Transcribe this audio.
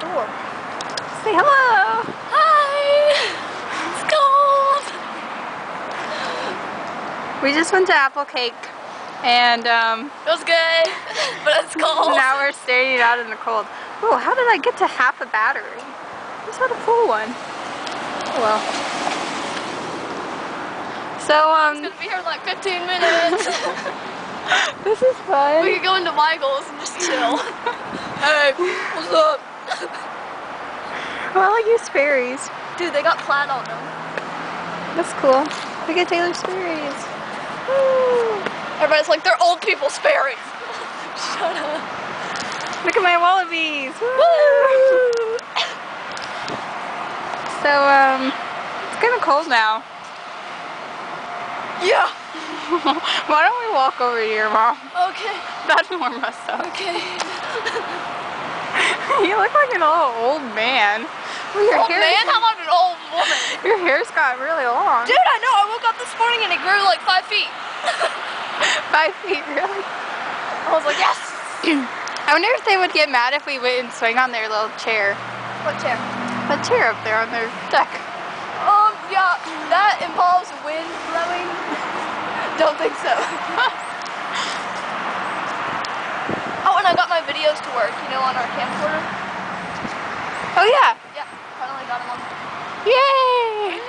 door. Say hello. Hi. It's cold. We just went to Apple Cake, and It was good, but it's cold. now we're staring out in the cold. Oh, how did I get to half a battery? I just had a full one. Oh well. So It's gonna be here in like 15 minutes. this is fun. We could go into Michael's and just chill. Hey, what's up? Well, I like your Sperry's. Dude, they got plaid on them. That's cool. Look at Taylor Sperry's. Woo. Everybody's like, they're old people Sperry's. Shut up. Look at my wallabies. Woo. Woo! So, it's kind of cold now. Yeah. Why don't we walk over here, Mom? Okay. That'd warm us up. Okay. You look like an old man. Well, your Old hair, man? How about an old woman? Your hair's got really long. Dude, I know. I woke up this morning and it grew like 5 feet. 5 feet, really? I was like, yes. I wonder if they would get mad if we went and swing on their little chair. What chair? That chair up there on their deck. Yeah, that involves wind blowing. Don't think so. Oh, and I got my videos to work, you know, on our camcorder. Oh yeah. Yeah, finally got them on. Yay!